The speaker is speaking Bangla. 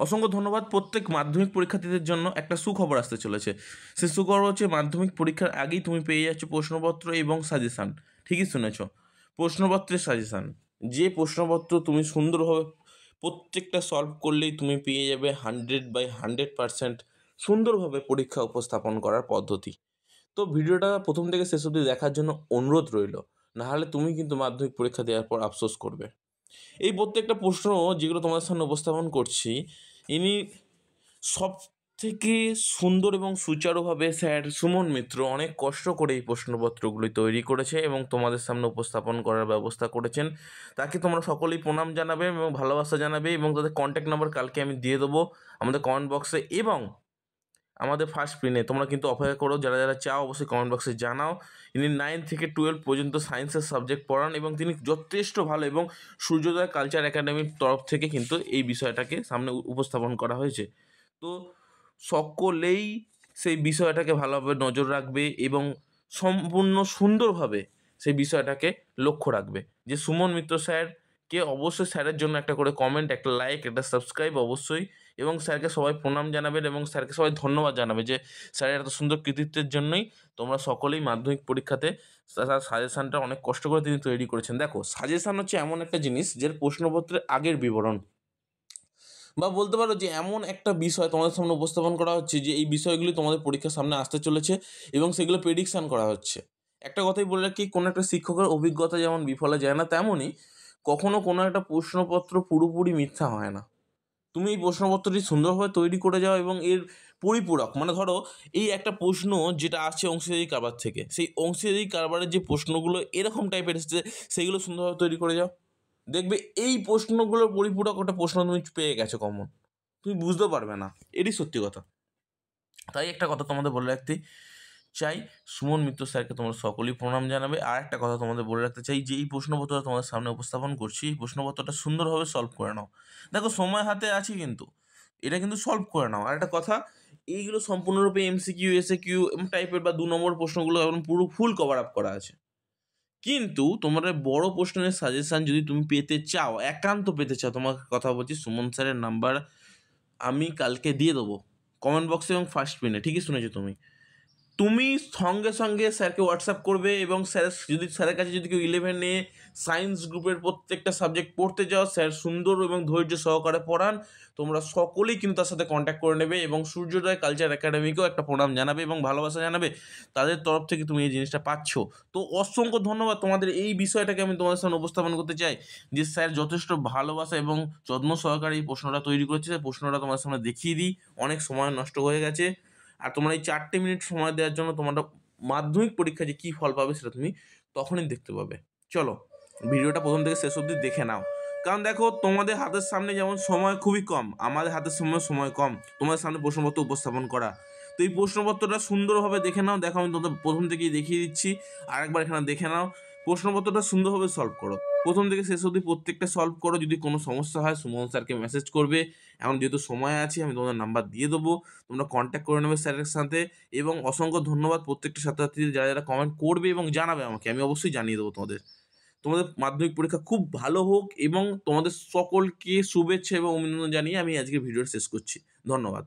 অসংখ্য ধন্যবাদ। প্রত্যেক মাধ্যমিক পরীক্ষার্থীদের জন্য একটা সুখবর আসতে চলেছে। সেই সুখবর হচ্ছে মাধ্যমিক পরীক্ষার আগেই তুমি পেয়ে যাচ্ছ প্রশ্নপত্র এবং সাজেশান। ঠিকই শুনেছ, প্রশ্নপত্রের সাজেশান। যে প্রশ্নপত্র তুমি সুন্দরভাবে প্রত্যেকটা সলভ করলেই তুমি পেয়ে যাবে 100/100% সুন্দরভাবে পরীক্ষা উপস্থাপন করার পদ্ধতি। তো ভিডিওটা প্রথম থেকে শেষ অবধি দেখার জন্য অনুরোধ রইল, নাহলে তুমি কিন্তু মাধ্যমিক পরীক্ষা দেওয়ার পর আফসোস করবে। এই প্রত্যেকটা প্রশ্ন যেগুলো তোমাদের সামনে উপস্থাপন করছি, ইনি সব থেকে সুন্দর এবং সুচারুভাবে স্যার সুমন মিত্র অনেক কষ্ট করে এই প্রশ্নপত্রগুলি তৈরি করেছে এবং তোমাদের সামনে উপস্থাপন করার ব্যবস্থা করেছেন। তাকে তোমরা সকলেই প্রণাম জানাবে এবং ভালোবাসা জানাবে, এবং তাদের কন্ট্যাক্ট নাম্বার কালকে আমি দিয়ে দেবো আমাদের কমেন্ট বক্সে এবং আমাদের ফার্স্ট স্ক্রিনে। তোমরা কিন্তু অপেক্ষা করো, যারা যারা চাও অবশ্যই কমেন্ট বক্সে জানাও। ইনি 9 থেকে 12 পর্যন্ত সায়েন্সের সাবজেক্ট পড়ান এবং তিনি যথেষ্ট ভালো, এবং সূর্যোদয় কালচার একাডেমির তরফ থেকে কিন্তু এই বিষয়টাকে সামনে উপস্থাপন করা হয়েছে। তো সকলেই সেই বিষয়টাকে ভালোভাবে নজর রাখবে এবং সম্পূর্ণ সুন্দরভাবে সেই বিষয়টাকে লক্ষ্য রাখবে। যে সুমন মিত্র স্যারকে অবশ্যই স্যারের জন্য একটা করে কমেন্ট, একটা লাইক, একটা সাবস্ক্রাইব অবশ্যই, এবং স্যারকে সবাই প্রণাম জানাবেন এবং স্যারকে সবাই ধন্যবাদ জানাবে যে স্যারের এত সুন্দর কৃতিত্বের জন্যই তোমরা সকলেই মাধ্যমিক পরীক্ষাতে তার সাজেশানটা অনেক কষ্ট করে তিনি তৈরি করেছেন। দেখো, সাজেশান হচ্ছে এমন একটা জিনিস যার প্রশ্নপত্রের আগের বিবরণ, বা বলতে পারো যে এমন একটা বিষয় তোমাদের সামনে উপস্থাপন করা হচ্ছে যে এই বিষয়গুলি তোমাদের পরীক্ষার সামনে আসতে চলেছে এবং সেগুলো প্রেডিকশান করা হচ্ছে। একটা কথাই বলে রাখি, কোনো একটা শিক্ষকের অভিজ্ঞতা যেমন বিফলে যায় না, তেমনই কখনো কোনো একটা প্রশ্নপত্র পুরোপুরি মিথ্যা হয় না। তুমি এই প্রশ্নপত্রটি সুন্দরভাবে তৈরি করে যাও এবং এর পরিপূরক, মানে ধরো এই একটা প্রশ্ন যেটা আসছে অংশীদারি কারবার থেকে, সেই অংশীদারি কারবারের যে প্রশ্নগুলো এরকম টাইপের এসেছে সেইগুলো সুন্দরভাবে তৈরি করে যাও। দেখবে এই প্রশ্নগুলোর পরিপূরক একটা প্রশ্ন তুমি পেয়ে গেছো কমন, তুমি বুঝতেও পারবে না। এটি সত্যি কথা। তাই একটা কথা তোমাদের বলে রাখতে চাই, সুমন মিত্র স্যারকে তোমরা সকলেই প্রণাম জানাবে। আর একটা কথা তোমাদের বলে রাখতে চাই যে এই প্রশ্নপত্রটা তোমাদের সামনে উপস্থাপন করছি, এই প্রশ্নপত্রটা সুন্দরভাবে সলভ করে নাও। দেখো, সময় হাতে আছে কিন্তু এটা কিন্তু সলভ করে নাও। আর একটা কথা, এইগুলো সম্পূর্ণরূপে এমসিকিউ, এসএকিউ টাইপের বা 2 নম্বর প্রশ্নগুলো এখন পুরো ফুল কভার আপ করা আছে। কিন্তু তোমার বড় প্রশ্নের সাজেশান যদি তুমি পেতে চাও, একান্ত পেতে চাও, তোমাকে কথা বলছি, সুমন স্যারের নাম্বার আমি কালকে দিয়ে দেবো কমেন্ট বক্সে এবং ফার্স্ট পিনে। ঠিকই শুনেছো তুমি। তুমি সঙ্গে সঙ্গে স্যারকে হোয়াটসঅ্যাপ করবে এবং স্যারের কাছে যদি কেউ 11-এ সায়েন্স গ্রুপের প্রত্যেকটা সাবজেক্ট পড়তে যাও, স্যার সুন্দর এবং ধৈর্য সহকারে পড়ান। তোমরা সকলেই কিন্তু তার সাথে কন্ট্যাক্ট করে নেবে এবং সূর্যোদয় কালচার একাডেমিকেও একটা প্রণাম জানাবে এবং ভালোবাসা জানাবে। তাদের তরফ থেকে তুমি এই জিনিসটা পাচ্ছ। তো অসংখ্য ধন্যবাদ তোমাদের। এই বিষয়টাকে আমি তোমাদের সামনে উপস্থাপন করতে চাই যে স্যার যথেষ্ট ভালোবাসা এবং যত্ন সহকারে এই প্রশ্নটা তৈরি করেছে। প্রশ্নটা তোমার সামনে দেখিয়ে দিই, অনেক সময় নষ্ট হয়ে গেছে। আর তোমরা এই 4টে মিনিট সময় দেওয়ার জন্য তোমরা মাধ্যমিক পরীক্ষায় যে কী ফল পাবে সেটা তুমি তখনই দেখতে পাবে। চলো, ভিডিওটা প্রথম থেকে শেষ অবধি দেখে নাও। কারণ দেখো, তোমাদের হাতের সামনে যেমন সময় খুবই কম, আমাদের হাতের সামনে সময় কম তোমাদের সামনে প্রশ্নপত্র উপস্থাপন করা। তো এই প্রশ্নপত্রটা সুন্দরভাবে দেখে নাও। দেখো, আমি তোমাদের প্রথম থেকেই দেখিয়ে দিচ্ছি, আরেকবার এখানে দেখে নাও। প্রশ্নপত্রটা সুন্দরভাবে সলভ করো, প্রথম থেকে শেষ অবধি প্রত্যেকটা সলভ করো। যদি কোনো সমস্যা হয় সুমন স্যারকে মেসেজ করবে, এখন যেহেতু সময় আছে আমি তোমাদের নাম্বার দিয়ে দেবো, তোমরা কন্ট্যাক্ট করে নেবে স্যারের সাথে। এবং অসংখ্য ধন্যবাদ প্রত্যেকটা ছাত্রছাত্রীদের যারা যারা কমেন্ট করবে এবং জানাবে আমাকে, আমি অবশ্যই জানিয়ে দেবো তোমাদের। তোমাদের মাধ্যমিক পরীক্ষা খুব ভালো হোক এবং তোমাদের সকলকে শুভেচ্ছা এবং অভিনন্দন জানিয়ে আমি আজকে ভিডিওটা শেষ করছি। ধন্যবাদ।